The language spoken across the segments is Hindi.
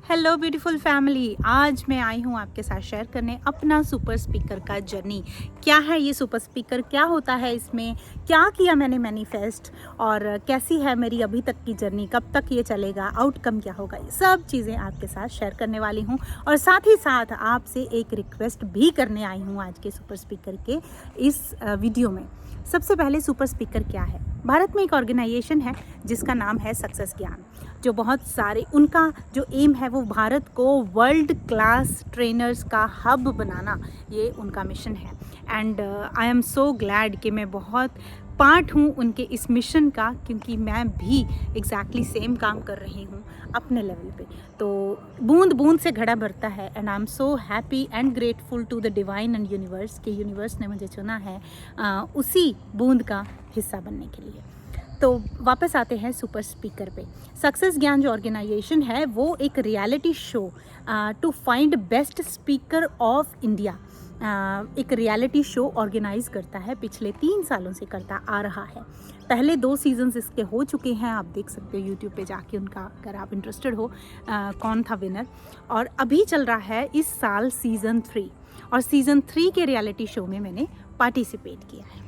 हेलो ब्यूटीफुल फैमिली, आज मैं आई हूँ आपके साथ शेयर करने अपना सुपर स्पीकर का जर्नी। क्या है ये सुपर स्पीकर, क्या होता है इसमें, क्या किया मैंने मैनिफेस्ट और कैसी है मेरी अभी तक की जर्नी, कब तक ये चलेगा, आउटकम क्या होगा, ये सब चीज़ें आपके साथ शेयर करने वाली हूँ। और साथ ही साथ आपसे एक रिक्वेस्ट भी करने आई हूँ आज के सुपर स्पीकर के इस वीडियो में। सबसे पहले सुपर स्पीकर क्या है? भारत में एक ऑर्गेनाइजेशन है जिसका नाम है सक्सेस ज्ञान, जो बहुत सारे उनका जो एम है वो भारत को वर्ल्ड क्लास ट्रेनर्स का हब बनाना, ये उनका मिशन है। And I am so glad कि मैं बहुत पार्ट हूँ उनके इस मिशन का, क्योंकि मैं भी एग्जैक्टली सेम काम कर रही हूँ अपने लेवल पे। तो बूंद बूंद से घड़ा भरता है and I am so happy and grateful to the divine and universe कि यूनिवर्स ने मुझे चुना है उसी बूंद का हिस्सा बनने के लिए। तो वापस आते हैं सुपर स्पीकर पे। सक्सेस ज्ञान जो ऑर्गेनाइजेशन है वो एक reality show to find best speaker of India, एक रियलिटी शो ऑर्गेनाइज करता है, पिछले 3 सालों से करता आ रहा है। पहले 2 सीजन्स इसके हो चुके हैं, आप देख सकते हो यूट्यूब पे जाके उनका, अगर आप इंटरेस्टेड हो कौन था विनर। और अभी चल रहा है इस साल सीज़न 3, और सीज़न 3 के रियलिटी शो में मैंने पार्टिसिपेट किया है।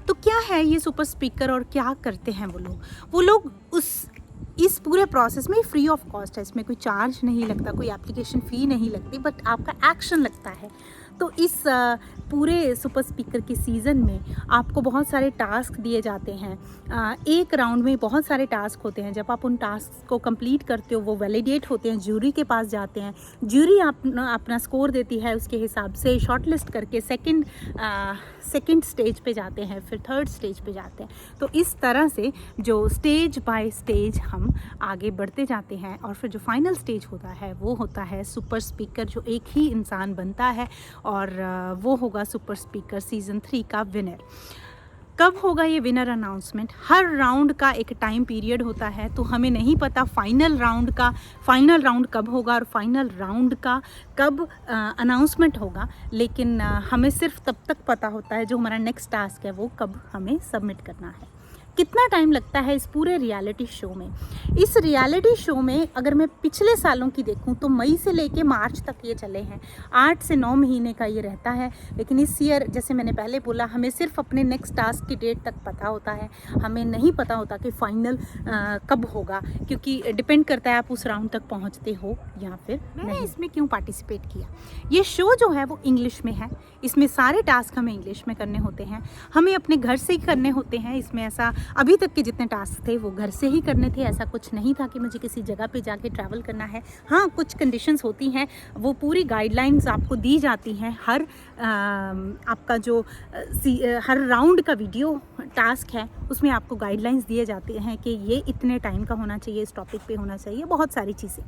तो क्या है ये सुपर स्पीकर और क्या करते हैं वो लोग इस पूरे प्रोसेस में फ्री ऑफ कॉस्ट है, इसमें कोई चार्ज नहीं लगता, कोई एप्लीकेशन फ़ी नहीं लगती, बट आपका एक्शन लगता है। तो इस पूरे सुपर स्पीकर के सीज़न में आपको बहुत सारे टास्क दिए जाते हैं। एक राउंड में बहुत सारे टास्क होते हैं। जब आप उन टास्क को कंप्लीट करते हो वो वैलिडेट होते हैं, ज्यूरी के पास जाते हैं, ज्यूरी अपना स्कोर देती है, उसके हिसाब से शॉर्टलिस्ट करके सेकंड स्टेज पे जाते हैं, फिर थर्ड स्टेज पे जाते हैं। तो इस तरह से जो स्टेज बाय स्टेज हम आगे बढ़ते जाते हैं, और फिर जो फाइनल स्टेज होता है वो होता है सुपर स्पीकर, जो एक ही इंसान बनता है, और वो होगा सुपर स्पीकर सीज़न 3 का विनर। कब होगा ये विनर अनाउंसमेंट? हर राउंड का एक टाइम पीरियड होता है, तो हमें नहीं पता फाइनल राउंड कब होगा और फाइनल राउंड का कब अनाउंसमेंट होगा, लेकिन हमें सिर्फ तब तक पता होता है जो हमारा नेक्स्ट टास्क है वो कब हमें सबमिट करना है। कितना टाइम लगता है इस पूरे रियलिटी शो में? इस रियलिटी शो में अगर मैं पिछले सालों की देखूं तो मई से लेके मार्च तक ये चले हैं, 8 से 9 महीने का ये रहता है। लेकिन इस ईयर, जैसे मैंने पहले बोला, हमें सिर्फ अपने नेक्स्ट टास्क की डेट तक पता होता है, हमें नहीं पता होता कि फाइनल कब होगा, क्योंकि डिपेंड करता है आप उस राउंड तक पहुँचते हो या फिर नहीं। इसमें क्यों पार्टिसिपेट किया? ये शो जो है वो इंग्लिश में है, इसमें सारे टास्क हमें इंग्लिश में करने होते हैं, हमें अपने घर से ही करने होते हैं। इसमें ऐसा अभी तक के जितने टास्क थे वो घर से ही करने थे, ऐसा कुछ नहीं था कि मुझे किसी जगह पे जाके ट्रैवल करना है। हाँ, कुछ कंडीशंस होती हैं, वो पूरी गाइडलाइंस आपको दी जाती हैं। आपका जो हर राउंड का वीडियो टास्क है उसमें आपको गाइडलाइंस दिए जाते हैं कि ये इतने टाइम का होना चाहिए, इस टॉपिक पे होना चाहिए, बहुत सारी चीज़ें।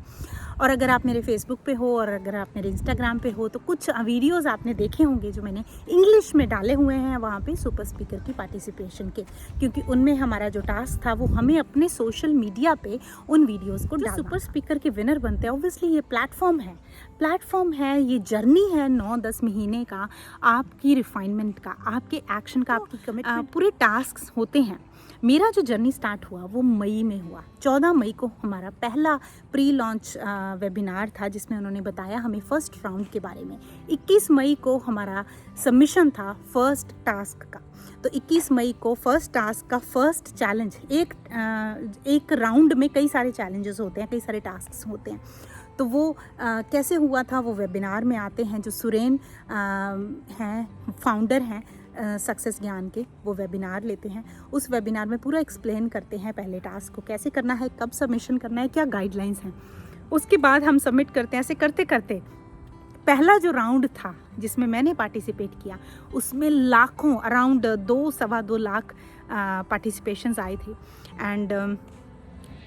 और अगर आप मेरे फेसबुक पे हो और अगर आप मेरे इंस्टाग्राम पे हो तो कुछ वीडियोज़ आपने देखे होंगे जो मैंने इंग्लिश में डाले हुए हैं वहाँ पे सुपर स्पीकर की पार्टिसिपेशन के, क्योंकि उनमें हमारा जो टास्क था वो हमें अपने सोशल मीडिया पे उन वीडियोज़ को डालना। सुपर स्पीकर के विनर बनते हैं, ऑब्वियसली ये प्लेटफॉर्म है, ये जर्नी है 9-10 महीने का, आपकी रिफाइनमेंट का, आपके एक्शन का, आपकी कमिटमेंट, पूरे टास्क होते हैं। मेरा जो जर्नी स्टार्ट हुआ वो मई में हुआ। 14 मई को हमारा पहला प्री लॉन्च वेबिनार था जिसमें उन्होंने बताया हमें फर्स्ट राउंड के बारे में। 21 मई को हमारा सबमिशन था फर्स्ट टास्क का। तो 21 मई को फर्स्ट टास्क का फर्स्ट चैलेंज, एक राउंड में कई सारे चैलेंजेस होते हैं, कई सारे टास्क होते हैं। तो वो कैसे हुआ था वो वेबिनार में आते हैं, जो सुरेन हैं, फाउंडर हैं सक्सेस ज्ञान के, वो वेबिनार लेते हैं। उस वेबिनार में पूरा एक्सप्लेन करते हैं पहले टास्क को कैसे करना है, कब सबमिशन करना है, क्या गाइडलाइंस हैं। उसके बाद हम सबमिट करते हैं। ऐसे करते करते पहला जो राउंड था जिसमें मैंने पार्टिसिपेट किया उसमें लाखों, अराउंड 2-2.25 लाख पार्टिसिपेशंस आए थे। एंड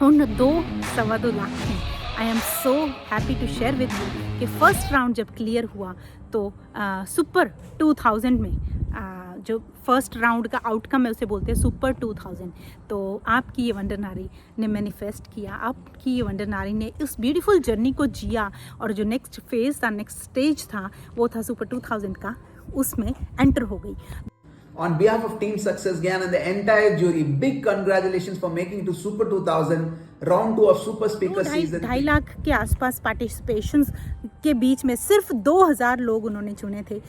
उन 2-2.25 लाख में I am so happy to share with you कि फर्स्ट राउंड जब क्लियर हुआ तो सुपर 2000 में जो फर्स्ट राउंड का आउटकम है उसे बोलते हैं सुपर 2000। तो आपकी ये वंडर नारी ने मैनिफेस्ट किया, आपकी ये वंडर नारी ने उस ब्यूटीफुल जर्नी को जिया, और जो नेक्स्ट फेज था, नेक्स्ट स्टेज था, वो था सुपर 2000 का, उसमें एंटर हो गई। On behalf of Team Success Gyan and the entire jury, big congratulations for making it to Super 2000. round 2 of Super Speaker Season 2.5 3. Lakh के आसपास पार्टिसिपेशंस के बीच में सिर्फ 2000 लोग उन्होंने चुने थे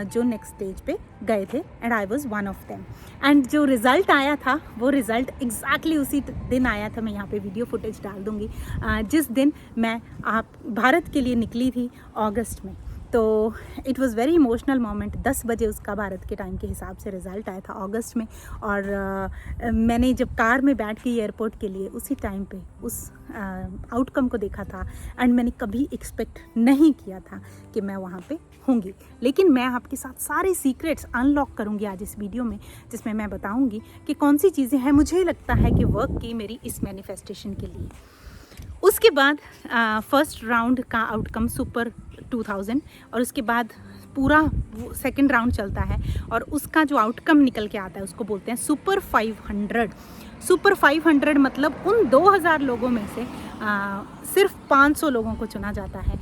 जो नेक्स्ट स्टेज पे गए थे, and I was one of them. And जो रिज़ल्ट आया था वो रिज़ल्ट एग्जैक्टली उसी दिन आया था। मैं यहाँ पे वीडियो फुटेज डाल दूँगी जिस दिन मैं भारत के लिए निकली थी अगस्त में। तो it was very emotional moment. 10 बजे उसका भारत के टाइम के हिसाब से रिज़ल्ट आया था अगस्त में, और मैंने जब कार में बैठ गई एयरपोर्ट के लिए उसी टाइम पे उस आउटकम को देखा था, एंड मैंने कभी एक्सपेक्ट नहीं किया था कि मैं वहाँ पे होंगी। लेकिन मैं आपके साथ सारे सीक्रेट्स अनलॉक करूँगी आज इस वीडियो में, जिसमें मैं बताऊँगी कि कौन सी चीज़ें हैं मुझे लगता है कि वर्क की मेरी इस मैनिफेस्टेशन के लिए। उसके बाद फर्स्ट राउंड का आउटकम सुपर 2000, और उसके बाद पूरा सेकंड राउंड चलता है और उसका जो आउटकम निकल के आता है उसको बोलते हैं सुपर 500। सुपर 500 मतलब उन 2000 लोगों में से सिर्फ 500 लोगों को चुना जाता है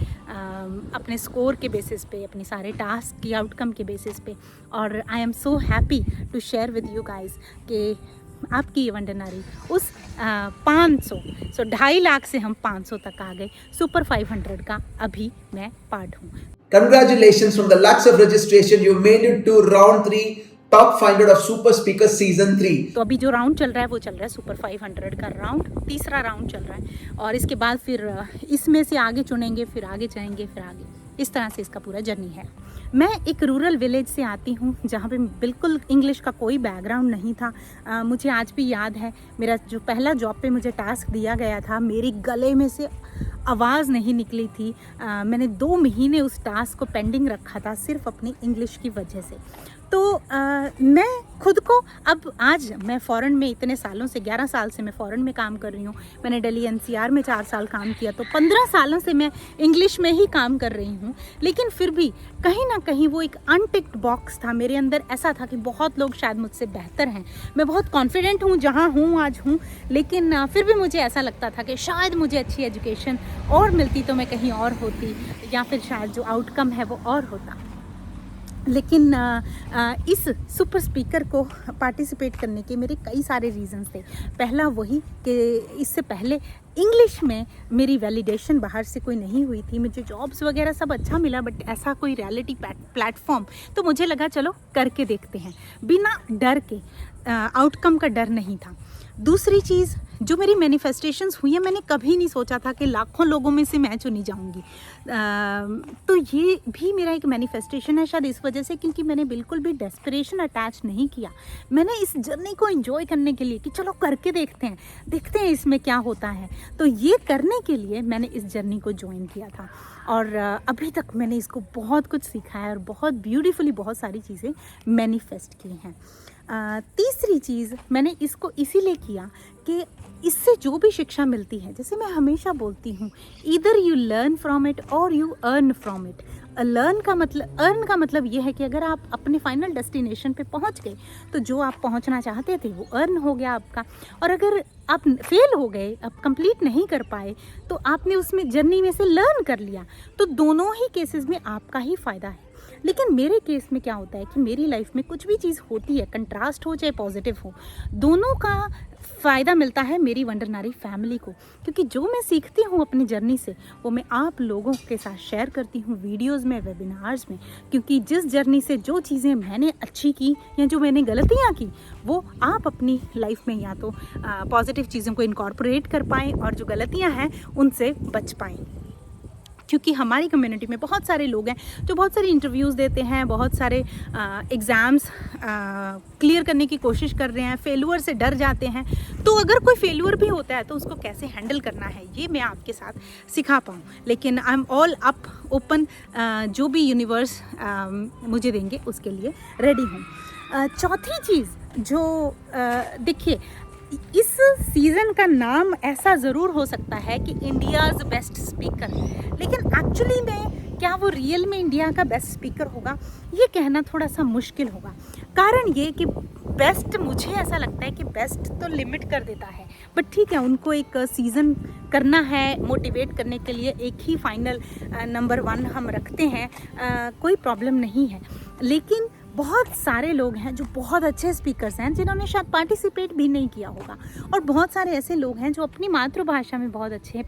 अपने स्कोर के बेसिस पे, अपने सारे टास्क की आउटकम के बेसिस पे। और I am so happy to share with you guys कि आपकी ये वंडर नारी उस 500 2.5 लाख से हम 500 तक आ गए। सुपर 500 का अभी मैं पार्ट हूँ। Congratulations from the lakhs of registration. You made it to round 3, top 500 of Super Speaker Season 3. तो अभी जो राउंड चल रहा है वो चल रहा है सुपर 500 का राउंड, तीसरा राउंड चल रहा है, और इसके बाद फिर इसमें से आगे चुनेंगे, फिर आगे जाएंगे, फिर आगे, इस तरह से इसका पूरा जर्नी है। मैं एक रूरल विलेज से आती हूँ जहाँ पे बिल्कुल इंग्लिश का कोई बैकग्राउंड नहीं था। मुझे आज भी याद है मेरा जो पहला जॉब पे मुझे टास्क दिया गया था, मेरे गले में से आवाज़ नहीं निकली थी। मैंने 2 महीने उस टास्क को पेंडिंग रखा था सिर्फ अपनी इंग्लिश की वजह से। तो मैं खुद को अब आज मैं फ़ॉरेन में इतने सालों से 11 साल से मैं फ़ॉरेन में काम कर रही हूँ। मैंने दिल्ली एनसीआर में 4 साल काम किया, तो 15 सालों से मैं इंग्लिश में ही काम कर रही हूँ। लेकिन फिर भी कहीं ना कहीं वो एक अनटिक्ड बॉक्स था मेरे अंदर। ऐसा था कि बहुत लोग शायद मुझसे बेहतर हैं, मैं बहुत कॉन्फिडेंट हूँ जहाँ हूँ आज हूँ, लेकिन फिर भी मुझे ऐसा लगता था कि शायद मुझे अच्छी एजुकेशन और मिलती तो मैं कहीं और होती, या फिर शायद जो आउटकम है वो और होता। लेकिन इस सुपर स्पीकर को पार्टिसिपेट करने के मेरे कई सारे रीज़न्स थे। पहला वही कि इससे पहले इंग्लिश में मेरी वैलिडेशन बाहर से कोई नहीं हुई थी। मुझे जॉब्स वगैरह सब अच्छा मिला, बट ऐसा कोई रियलिटी प्लेटफॉर्म, तो मुझे लगा चलो करके देखते हैं, बिना डर के। आउटकम का डर नहीं था। दूसरी चीज़ जो मेरी मैनिफेस्टेशंस हुई है, मैंने कभी नहीं सोचा था कि लाखों लोगों में से मैं चुनी जाऊंगी। तो ये भी मेरा एक मैनिफेस्टेशन है, शायद इस वजह से क्योंकि मैंने बिल्कुल भी डेस्परेशन अटैच नहीं किया। मैंने इस जर्नी को एंजॉय करने के लिए कि चलो करके देखते हैं इसमें क्या होता है, तो ये करने के लिए मैंने इस जर्नी को ज्वाइन किया था। और अभी तक मैंने इसको बहुत कुछ सीखा है और बहुत ब्यूटीफुली बहुत सारी चीज़ें मैनिफेस्ट की हैं। तीसरी चीज़ मैंने इसको इसीलिए किया कि इससे जो भी शिक्षा मिलती है, जैसे मैं हमेशा बोलती हूँ, either you learn from it और you earn from it. Earn का मतलब ये है कि अगर आप अपने फाइनल डेस्टिनेशन पे पहुँच गए तो जो आप पहुँचना चाहते थे वो अर्न हो गया आपका, और अगर आप फेल हो गए, आप कंप्लीट नहीं कर पाए, तो आपने उसमें जर्नी में से लर्न कर लिया, तो दोनों ही केसेस में आपका ही फ़ायदा है। लेकिन मेरे केस में क्या होता है कि मेरी लाइफ में कुछ भी चीज़ होती है, कंट्रास्ट हो चाहे पॉजिटिव हो, दोनों का फ़ायदा मिलता है मेरी वंडर नारी फैमिली को, क्योंकि जो मैं सीखती हूँ अपनी जर्नी से वो मैं आप लोगों के साथ शेयर करती हूँ वीडियोस में, वेबिनार्स में। क्योंकि जिस जर्नी से जो चीज़ें मैंने अच्छी की या जो मैंने गलतियाँ की, वो आप अपनी लाइफ में या तो पॉजिटिव चीज़ों को इनकॉर्पोरेट कर पाएँ और जो गलतियाँ हैं उनसे बच पाएँ। क्योंकि हमारी कम्युनिटी में बहुत सारे लोग हैं जो बहुत सारे इंटरव्यूज़ देते हैं, बहुत सारे एग्ज़ाम्स क्लियर करने की कोशिश कर रहे हैं, फेलुअर से डर जाते हैं। तो अगर कोई फेलुअर भी होता है तो उसको कैसे हैंडल करना है, ये मैं आपके साथ सिखा पाऊँ। लेकिन I am all up open, जो भी यूनिवर्स मुझे देंगे उसके लिए रेडी हूँ। चौथी चीज़ जो देखिए, इस सीज़न का नाम ऐसा ज़रूर हो सकता है कि इंडियाज़ बेस्ट स्पीकर, लेकिन एक्चुअली में क्या वो रियल में इंडिया का बेस्ट स्पीकर होगा, ये कहना थोड़ा सा मुश्किल होगा। कारण ये कि बेस्ट, मुझे ऐसा लगता है कि बेस्ट तो लिमिट कर देता है, बट ठीक है, उनको एक सीज़न करना है मोटिवेट करने के लिए, एक ही फाइनल नंबर 1 हम रखते हैं, कोई प्रॉब्लम नहीं है। लेकिन बहुत सारे लोग हैं जो बहुत अच्छे स्पीकर्स हैं जिन्होंने शायद पार्टिसिपेट भी नहीं किया होगा, और बहुत सारे ऐसे लोग हैं जो अपनी मातृभाषा में बहुत अच्छे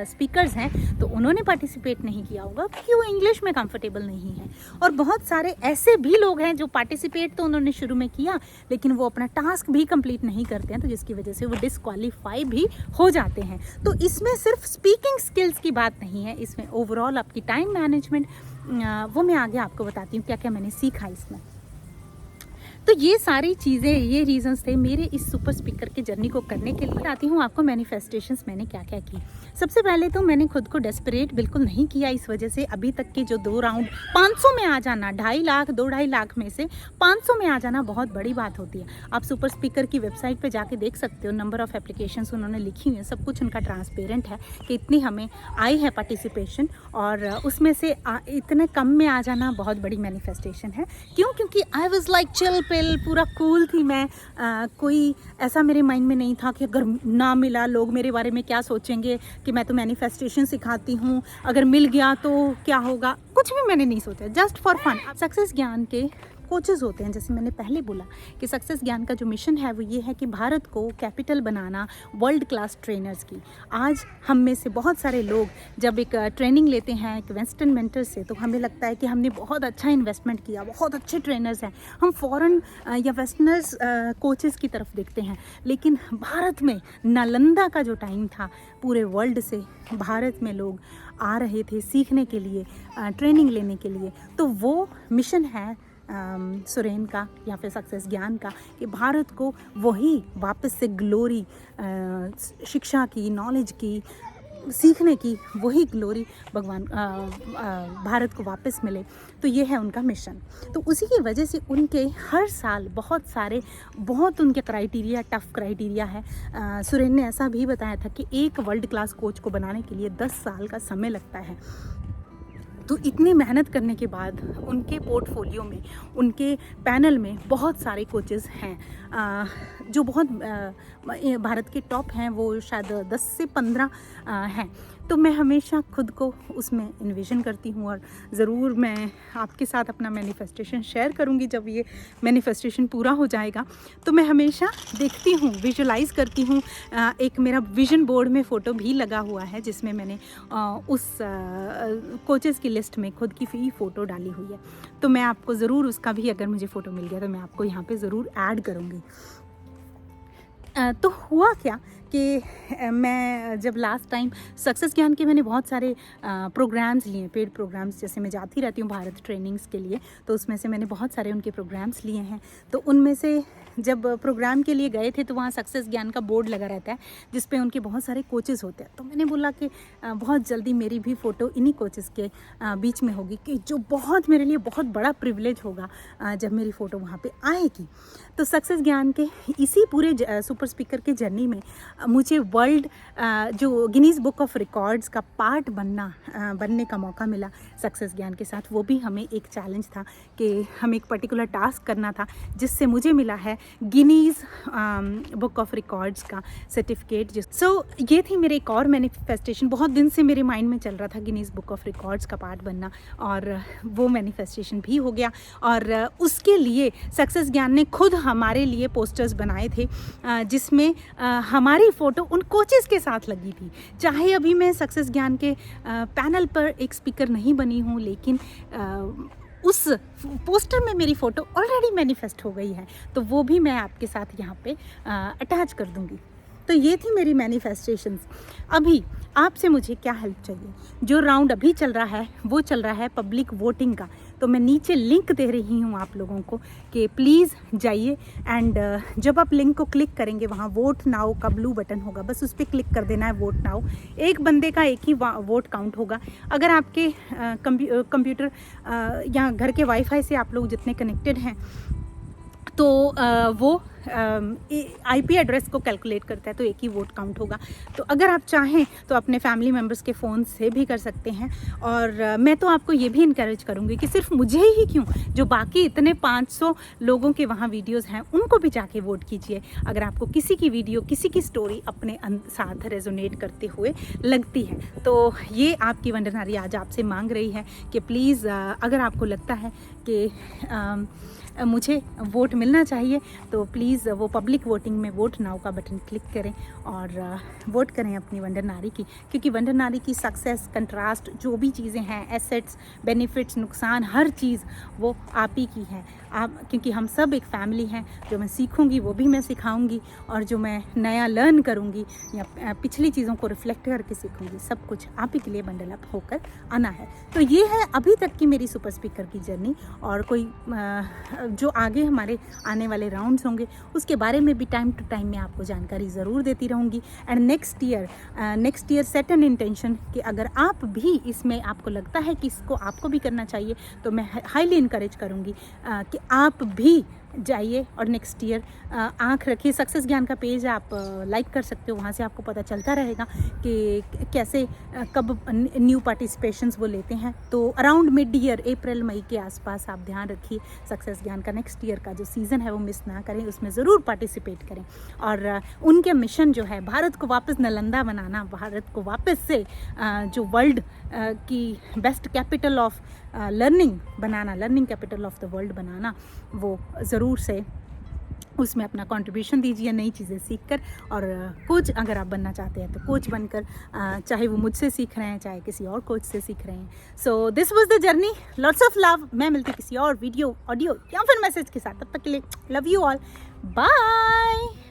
स्पीकर्स हैं तो उन्होंने पार्टिसिपेट नहीं किया होगा क्योंकि वो इंग्लिश में कंफर्टेबल नहीं है। और बहुत सारे ऐसे भी लोग हैं जो पार्टिसिपेट तो उन्होंने शुरू में किया लेकिन वो अपना टास्क भी कंप्लीट नहीं करते हैं, तो जिसकी वजह से वो डिस्क्वालीफाई भी हो जाते हैं। तो इसमें सिर्फ स्पीकिंग स्किल्स की बात नहीं है, इसमें ओवरऑल आपकी टाइम मैनेजमेंट, वो मैं आगे आपको बताती हूँ क्या क्या मैंने सीखा इसमें। तो ये सारी चीज़ें, ये रीजंस थे मेरे इस सुपर स्पीकर की जर्नी को करने के लिए। आती हूँ आपको मैनिफेस्टेशंस मैंने क्या क्या की। सबसे पहले तो मैंने खुद को डेस्परेट बिल्कुल नहीं किया, इस वजह से अभी तक के जो 2 राउंड 500 में आ जाना, 2.5 लाख 2.5 लाख में से 500 में आ जाना बहुत बड़ी बात होती है। आप सुपर स्पीकर की वेबसाइट पे जाके देख सकते हो, नंबर ऑफ़ एप्लीकेशंस उन्होंने लिखी हुई हैं, सब कुछ उनका ट्रांसपेरेंट है कि इतनी हमें आई है पार्टिसिपेशन, और उसमें से इतने कम में आ जाना बहुत बड़ी मैनिफेस्टेशन है। क्यों? क्योंकि I was like chill pill, पूरा कूल थी मैं। कोई ऐसा मेरे माइंड में नहीं था कि अगर ना मिला लोग मेरे बारे में क्या सोचेंगे, कि मैं तो मैनिफेस्टेशन सिखाती हूँ, अगर मिल गया तो क्या होगा, कुछ भी मैंने नहीं सोचा, जस्ट फॉर फन। सक्सेस ज्ञान के कोचेज़ होते हैं, जैसे मैंने पहले बोला कि सक्सेस ज्ञान का जो मिशन है वो ये है कि भारत को कैपिटल बनाना वर्ल्ड क्लास ट्रेनर्स की। आज हम में से बहुत सारे लोग जब एक ट्रेनिंग लेते हैं एक वेस्टर्न मेंटर से, तो हमें लगता है कि हमने बहुत अच्छा इन्वेस्टमेंट किया, बहुत अच्छे ट्रेनर्स हैं, हम फॉरेन या वेस्टर्नर्स कोचेज़ की तरफ देखते हैं। लेकिन भारत में नालंदा का जो टाइम था, पूरे वर्ल्ड से भारत में लोग आ रहे थे सीखने के लिए, ट्रेनिंग लेने के लिए। तो वो मिशन है सुरेन का या फिर सक्सेस ज्ञान का, कि भारत को वही वापस से ग्लोरी, शिक्षा की, नॉलेज की, सीखने की वही ग्लोरी भगवान भारत को वापस मिले। तो ये है उनका मिशन। तो उसी की वजह से उनके हर साल बहुत उनके क्राइटेरिया, टफ़ क्राइटेरिया है। सुरेन ने ऐसा भी बताया था कि एक वर्ल्ड क्लास कोच को बनाने के लिए 10 साल का समय लगता है। तो इतनी मेहनत करने के बाद उनके पोर्टफोलियो में, उनके पैनल में बहुत सारे कोचेज़ हैं जो बहुत भारत के टॉप हैं, वो शायद 10 से 15 हैं। तो मैं हमेशा खुद को उसमें इन्विजन करती हूँ, और ज़रूर मैं आपके साथ अपना मैनिफेस्टेशन शेयर करूँगी जब ये मैनिफेस्टेशन पूरा हो जाएगा। तो मैं हमेशा देखती हूँ, विजुलाइज़ करती हूँ। एक मेरा विजन बोर्ड में फ़ोटो भी लगा हुआ है जिसमें मैंने उस कोचेज़ की लिस्ट में खुद की फ्री फ़ोटो डाली हुई है। तो मैं आपको ज़रूर उसका भी, अगर मुझे फ़ोटो मिल गया तो मैं आपको यहाँ पे ज़रूर ऐड करूँगी। तो हुआ क्या कि मैं जब लास्ट टाइम सक्सेस ज्ञान के मैंने बहुत सारे प्रोग्राम्स लिए, पेड प्रोग्राम्स, जैसे मैं जाती रहती हूँ भारत ट्रेनिंग्स के लिए, तो उसमें से मैंने बहुत सारे उनके प्रोग्राम्स लिए हैं। तो उनमें से जब प्रोग्राम के लिए गए थे तो वहाँ सक्सेस ज्ञान का बोर्ड लगा रहता है जिस पे उनके बहुत सारे कोचेज़ होते हैं। तो मैंने बोला कि बहुत जल्दी मेरी भी फ़ोटो इन्हीं कोचेज़ के बीच में होगी, कि जो बहुत मेरे लिए बहुत बड़ा प्रिविलेज होगा जब मेरी फ़ोटो वहाँ पे आएगी। तो सक्सेस ज्ञान के इसी पूरे सुपर स्पीकर के जर्नी में मुझे वर्ल्ड जो गिनीज़ बुक ऑफ रिकॉर्ड्स का पार्ट बनने का मौका मिला सक्सेस ज्ञान के साथ। वो भी हमें एक चैलेंज था कि हमें एक पर्टिकुलर टास्क करना था, जिससे मुझे मिला है गिनीज़ बुक ऑफ रिकॉर्ड्स का सर्टिफिकेट। ये थी मेरे एक और मैनिफेस्टेशन, बहुत दिन से मेरे माइंड में चल रहा था गिनीज़ बुक ऑफ रिकॉर्ड्स का पार्ट बनना, और वो मैनिफेस्टेशन भी हो गया। और उसके लिए सक्सेस ज्ञान ने खुद हमारे लिए पोस्टर्स बनाए थे जिसमें हमारी फ़ोटो उन कोचेज़ के साथ लगी थी। चाहे अभी मैं सक्सेस ज्ञान के पैनल पर एक स्पीकर नहीं बनी हूँ, लेकिन उस पोस्टर में मेरी फ़ोटो ऑलरेडी मैनिफेस्ट हो गई है, तो वो भी मैं आपके साथ यहाँ पे अटैच कर दूँगी। तो ये थी मेरी मैनिफेस्टेशंस। अभी आपसे मुझे क्या हेल्प चाहिए? जो राउंड अभी चल रहा है वो चल रहा है पब्लिक वोटिंग का। तो मैं नीचे लिंक दे रही हूँ आप लोगों को कि प्लीज़ जाइए, एंड जब आप लिंक को क्लिक करेंगे वहाँ वोट नाउ का ब्लू बटन होगा, बस उस पर क्लिक कर देना है, वोट नाउ। एक बंदे का एक ही वोट काउंट होगा। अगर आपके कंप्यूटर या घर के वाईफाई से आप लोग जितने कनेक्टेड हैं तो वो IP एड्रेस को कैलकुलेट करता है, तो एक ही वोट काउंट होगा। तो अगर आप चाहें तो अपने फैमिली मेम्बर्स के फ़ोन से भी कर सकते हैं। और मैं तो आपको ये भी इनकरेज करूँगी कि सिर्फ मुझे ही क्यों, जो बाकी इतने 500 लोगों के वहाँ वीडियोस हैं उनको भी जाके वोट कीजिए। अगर आपको किसी की वीडियो, किसी की स्टोरी अपने साथ रेजोनेट करते हुए लगती है, तो ये आपकी वंडर नारी आज आपसे मांग रही है कि प्लीज़ अगर आपको लगता है कि मुझे वोट मिलना चाहिए, तो प्लीज़ वो पब्लिक वोटिंग में वोट नाउ का बटन क्लिक करें और वोट करें अपनी वंडर नारी की। क्योंकि वंडर नारी की सक्सेस, कंट्रास्ट, जो भी चीज़ें हैं, एसेट्स, बेनिफिट्स, नुकसान, हर चीज़ वो आप ही की है। आप, क्योंकि हम सब एक फैमिली हैं। जो मैं सीखूंगी वो भी मैं सिखाऊंगी, और जो मैं नया लर्न करूंगी या पिछली चीज़ों को रिफ्लेक्ट करके सीखूंगी, सब कुछ आप ही के लिए बंडल अप होकर आना है। तो ये है अभी तक की मेरी सुपर स्पीकर की जर्नी। और कोई जो आगे हमारे आने वाले राउंड्स होंगे उसके बारे में भी टाइम टू टाइम मैं आपको जानकारी ज़रूर देती रहूँगी। And next year set an intention कि अगर आप भी इसमें, आपको लगता है कि इसको आपको भी करना चाहिए, तो मैं हाईली इनकरेज करूँगी कि आप भी जाइए और नेक्स्ट ईयर आंख रखिए। सक्सेस ज्ञान का पेज आप लाइक कर सकते हो, वहाँ से आपको पता चलता रहेगा कि कैसे कब न्यू पार्टिसिपेशंस वो लेते हैं। तो अराउंड मिड ईयर, अप्रैल मई के आसपास आप ध्यान रखिए। सक्सेस ज्ञान का नेक्स्ट ईयर का जो सीज़न है वो मिस ना करें, उसमें ज़रूर पार्टिसिपेट करें। और उनके मिशन जो है भारत को वापस नालंदा बनाना, भारत को वापस से जो वर्ल्ड की बेस्ट कैपिटल ऑफ लर्निंग बनाना, learning capital of the world बनाना, वो ज़रूर से उसमें अपना कंट्रीब्यूशन दीजिए नई चीज़ें सीखकर। और कोच अगर आप बनना चाहते हैं तो कोच बनकर, चाहे वो मुझसे सीख रहे हैं, चाहे किसी और कोच से सीख रहे हैं। So this was the journey, lots of love. मैं मिलती किसी और वीडियो, ऑडियो या फिर मैसेज के साथ। तब तक के लिए लव यू ऑल, बाय।